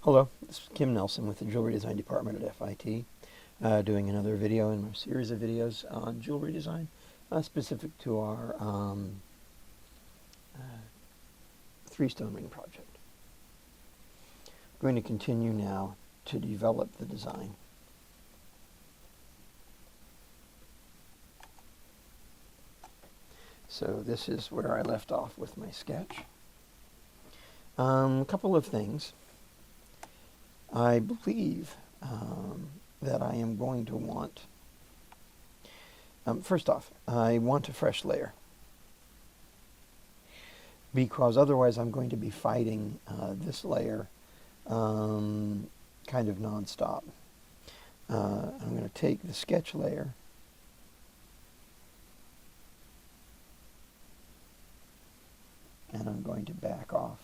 Hello, this is Kim Nelson with the Jewelry Design Department at FIT, doing another video in my series of videos on jewelry design, specific to our three-stone ring project. I'm going to continue now to develop the design. So this is where I left off with my sketch. A couple of things. I believe that I am going to want, first off, I want a fresh layer, because otherwise I'm going to be fighting this layer kind of nonstop. I'm going to take the sketch layer and I'm going to back off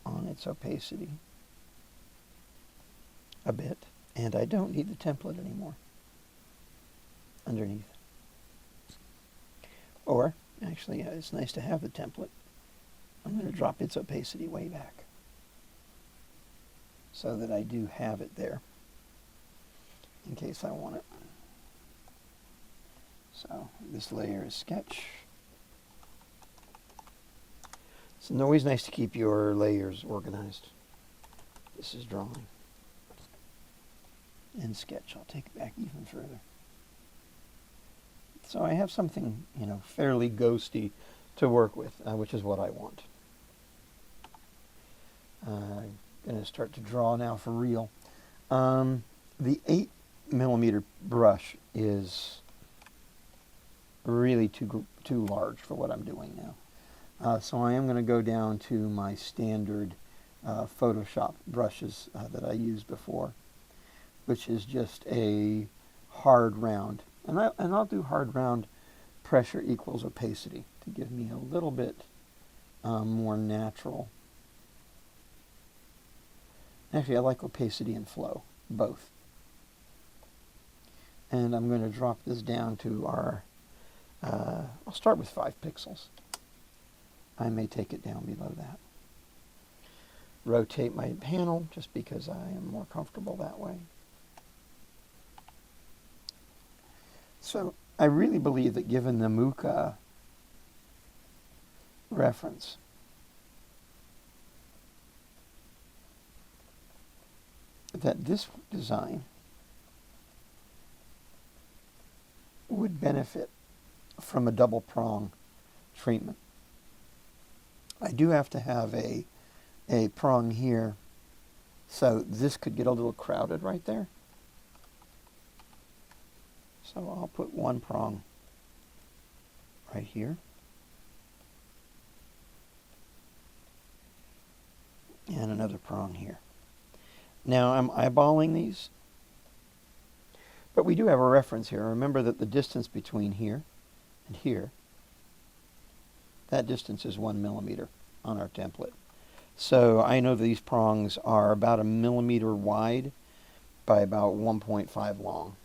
on its opacity a bit, and I don't need the template anymore underneath. Or, actually, it's nice to have the template. I'm going to drop its opacity way back so that I do have it there in case I want it. So this layer is sketch. It's always nice to keep your layers organized. This is drawing. And sketch. I'll take it back even further. So I have something, fairly ghosty to work with, which is what I want. I'm going to start to draw now for real. The 8mm brush is really too large for what I'm doing now. So I am going to go down to my standard Photoshop brushes that I used before, which is just a hard round. And I'll do hard round pressure equals opacity to give me a little bit more natural. Actually, I like opacity and flow, both. And I'm going to drop this down to our, I'll start with 5 pixels. I may take it down below that. Rotate my panel just because I am more comfortable that way. So I really believe that given the Mucha reference, that this design would benefit from a double prong treatment. I do have to have a prong here, so this could get a little crowded right there. So I'll put one prong right here. And another prong here. Now I'm eyeballing these, but we do have a reference here. Remember that the distance between here and here, that distance is 1mm on our template. So I know these prongs are about 1mm wide by about 1.5 long,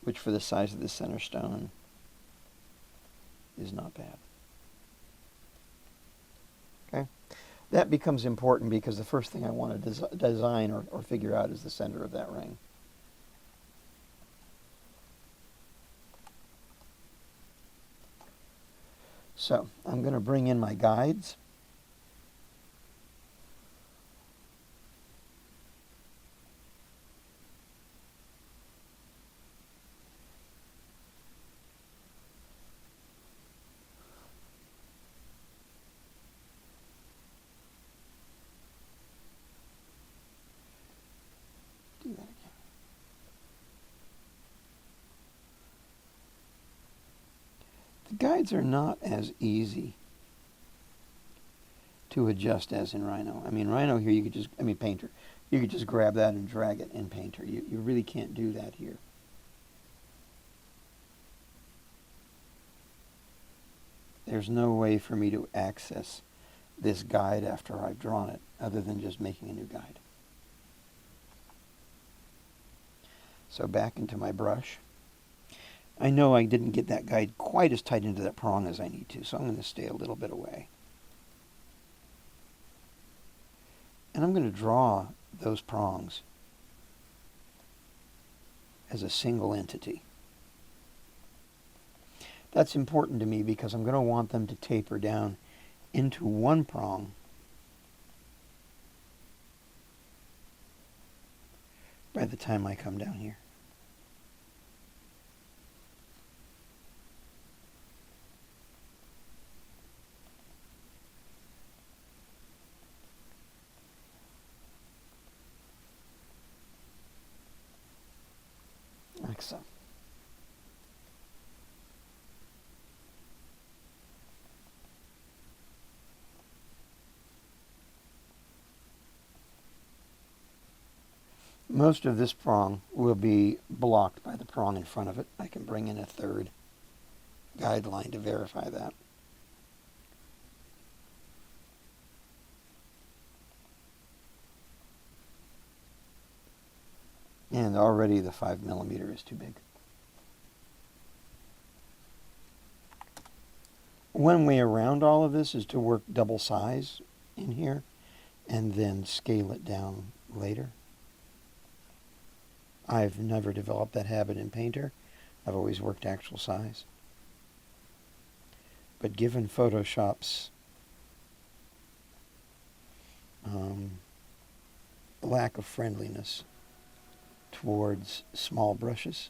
which for the size of the center stone is not bad. Okay, that becomes important because the first thing I want to design or figure out is the center of that ring. So I'm going to bring in my guides. Do that again. The guides are not as easy to adjust as in Rhino. I mean, Rhino here, you could just, Painter, you could just grab that and drag it in Painter. You really can't do that here. There's no way for me to access this guide after I've drawn it, other than just making a new guide. So back into my brush. I know I didn't get that guide quite as tight into that prong as I need to, so I'm going to stay a little bit away. And I'm going to draw those prongs as a single entity. That's important to me because I'm going to want them to taper down into one prong by the time I come down here. Like so. Most of this prong will be blocked by the prong in front of it. I can bring in a third guideline to verify that. And already the 5mm is too big. One way around all of this is to work double size in here and then scale it down later. I've never developed that habit in Painter. I've always worked actual size. But given Photoshop's lack of friendliness towards small brushes,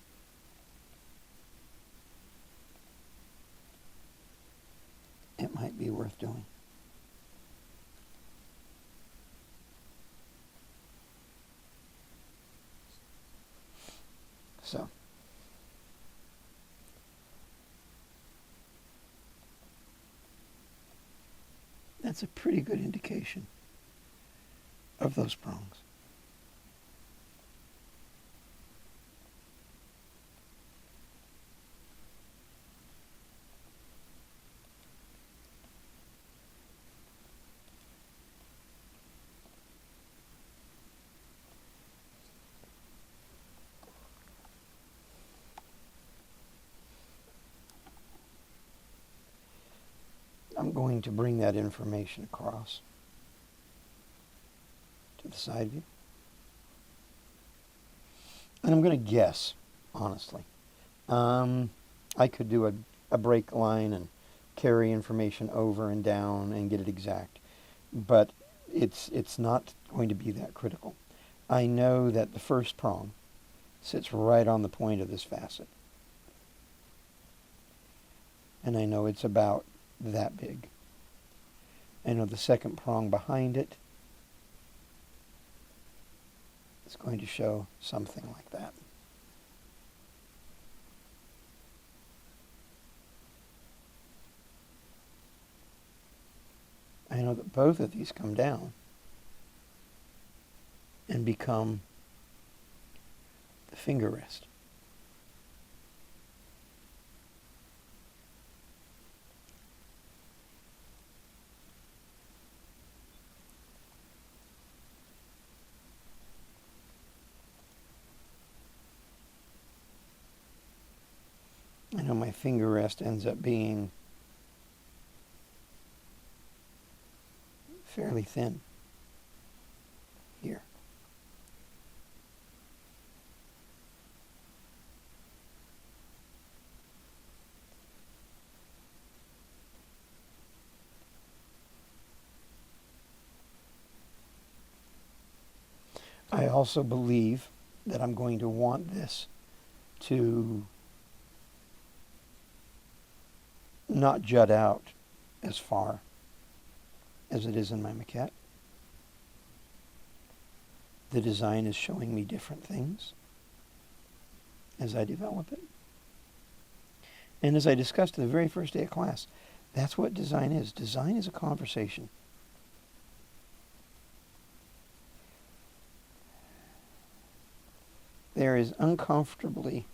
it might be worth doing. So, that's a pretty good indication of those prongs. I'm going to bring that information across to the side view. And I'm going to guess, honestly. I could do a break line and carry information over and down and get it exact. But it's not going to be that critical. I know that the first prong sits right on the point of this facet. And I know it's about that big. I know the second prong behind it is going to show something like that. I know that both of these come down and become the finger rest. I know my finger rest ends up being fairly thin here. I also believe that I'm going to want this to not jut out as far as it is in my maquette. The design is showing me different things as I develop it. And as I discussed the very first day of class, that's what design is. Design is a conversation. There is uncomfortably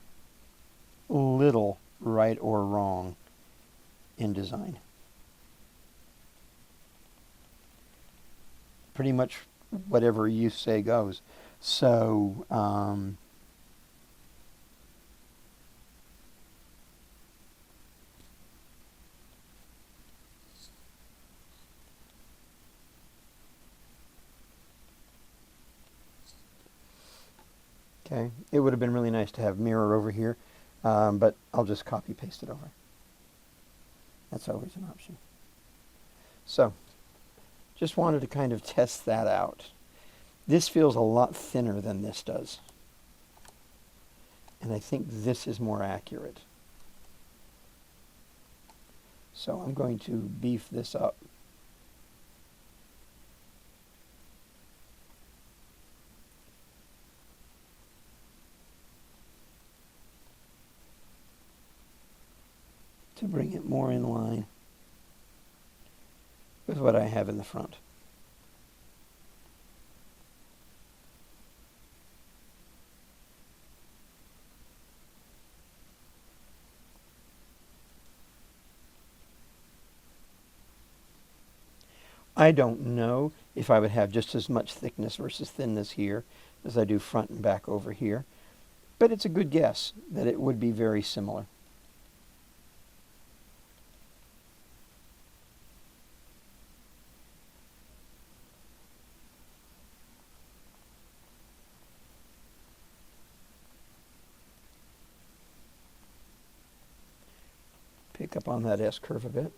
little right or wrong in design. Pretty much whatever you say goes. So, Okay, it would have been really nice to have mirror over here, but I'll just copy paste it over. That's always an option. So, just wanted to kind of test that out. This feels a lot thinner than this does. And I think this is more accurate. So I'm going to beef this up. To bring it more in line with what I have in the front. I don't know if I would have just as much thickness versus thinness here as I do front and back over here, but it's a good guess that it would be very similar. Pick up on that S-curve a bit.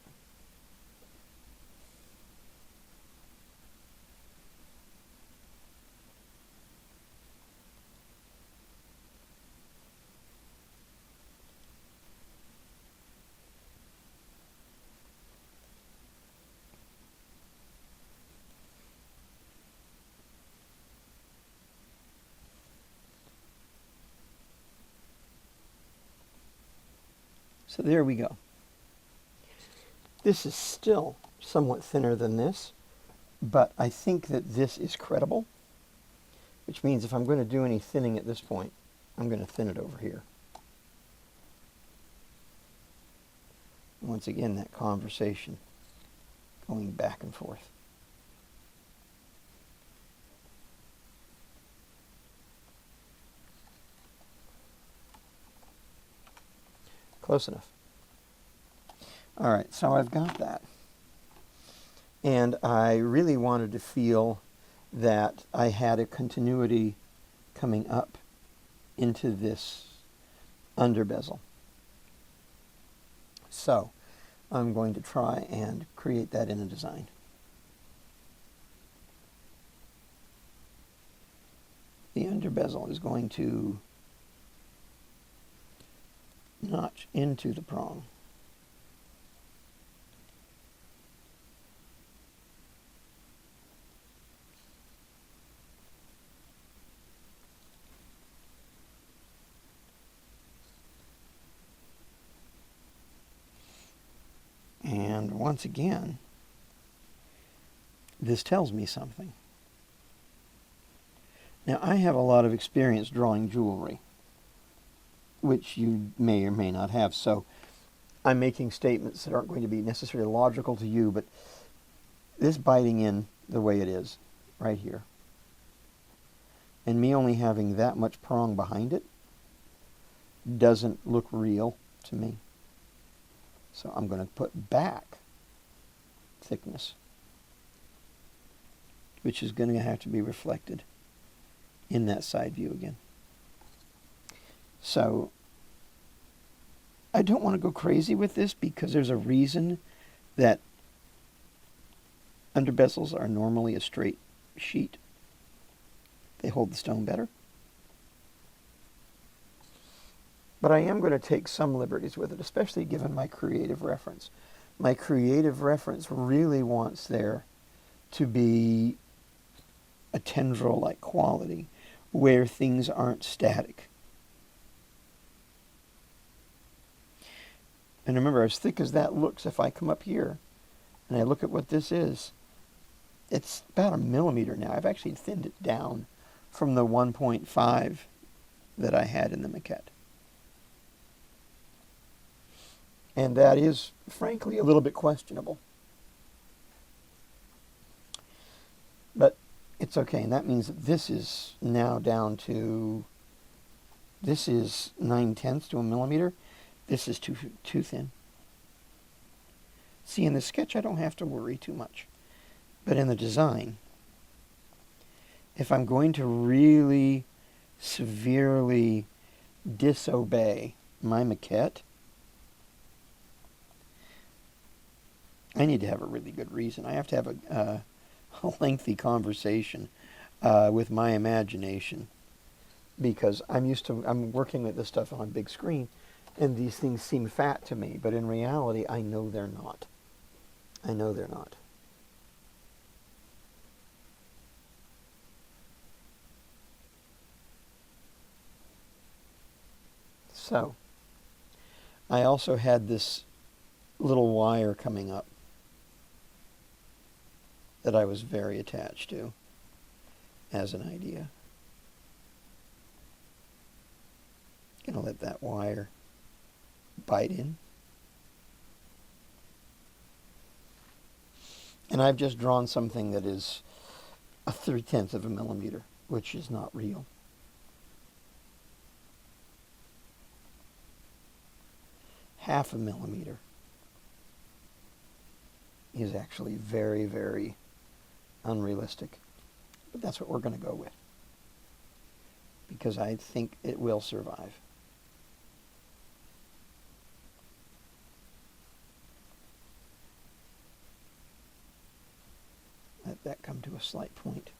So there we go. This is still somewhat thinner than this, but I think that this is credible, which means if I'm going to do any thinning at this point, I'm going to thin it over here. Once again, that conversation going back and forth. Close enough. All right, so I've got that. And I really wanted to feel that I had a continuity coming up into this under bezel. So I'm going to try and create that in a design. The under bezel is going to notch into the prong. And once again, this tells me something. Now, I have a lot of experience drawing jewelry, which you may or may not have, so I'm making statements that aren't going to be necessarily logical to you, but this biting in the way it is, right here, and me only having that much prong behind it, doesn't look real to me. So I'm going to put back thickness, which is going to have to be reflected in that side view again. So I don't want to go crazy with this because there's a reason that under bezels are normally a straight sheet. They hold the stone better. But I am going to take some liberties with it, especially given my creative reference. My creative reference really wants there to be a tendril-like quality where things aren't static. And remember, as thick as that looks, if I come up here and I look at what this is, it's about 1 millimeter now. I've actually thinned it down from the 1.5 that I had in the maquette. And that is, frankly, a little bit questionable. But it's okay, and that means that this is now down to, this is 9/10 to 1 millimeter. This is too thin. See, in the sketch, I don't have to worry too much. But in the design, if I'm going to really severely disobey my maquette, I need to have a really good reason. I have to have a lengthy conversation with my imagination, because I'm working with this stuff on big screen, and these things seem fat to me, but in reality, I know they're not. I know they're not. So, I also had this little wire coming up that I was very attached to as an idea. Gonna let that wire bite in. And I've just drawn something that is a 3/10 of a millimeter, which is not real. Half a millimeter is actually very, very unrealistic. But that's what we're going to go with, because I think it will survive. Let that come to a slight point.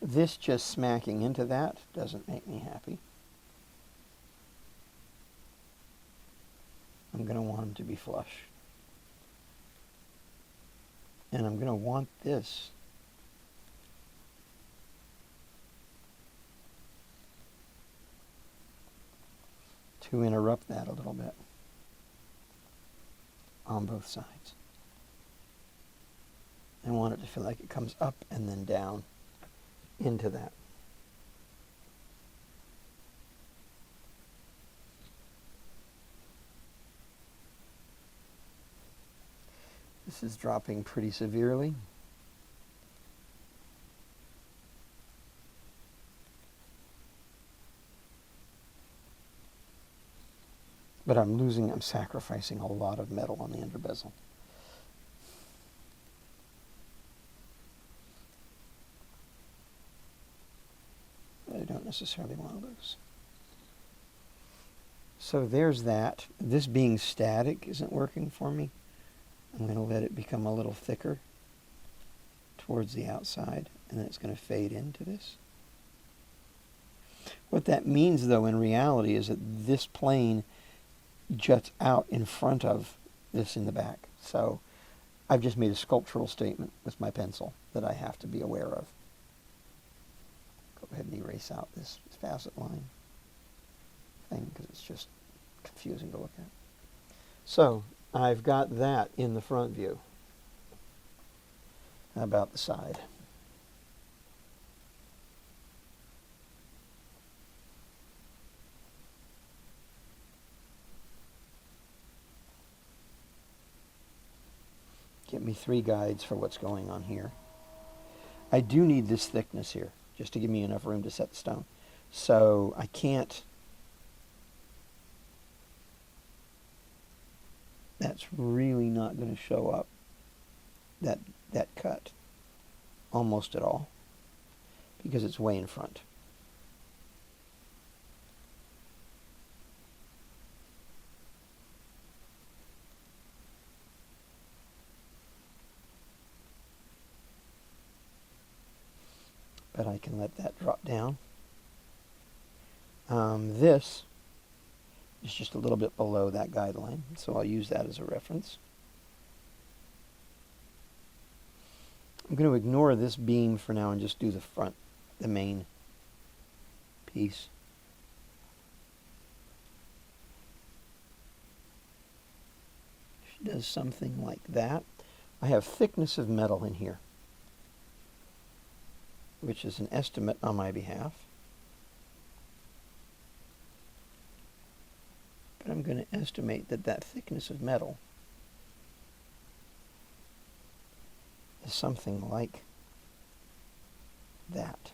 This just smacking into that doesn't make me happy. I'm going to want them to be flush. And I'm going to want this to interrupt that a little bit on both sides. I want it to feel like it comes up and then down into that. This is dropping pretty severely. But I'm sacrificing a lot of metal on the under bezel. But I don't necessarily want to lose. So there's that. This being static isn't working for me. I'm going to let it become a little thicker towards the outside, and then it's going to fade into this. What that means, though, in reality, is that this plane juts out in front of this in the back. So I've just made a sculptural statement with my pencil that I have to be aware of. Go ahead and erase out this facet line thing, because it's just confusing to look at. So I've got that in the front view. How about the side? Get me 3 guides for what's going on here. I do need this thickness here, just to give me enough room to set the stone. So I can't... That's really not going to show up, that cut, almost at all, because it's way in front. But I can let that drop down. This is just a little bit below that guideline, so I'll use that as a reference. I'm going to ignore this beam for now and just do the front, the main piece. She does something like that. I have thickness of metal in here, which is an estimate on my behalf. But I'm going to estimate that thickness of metal is something like that.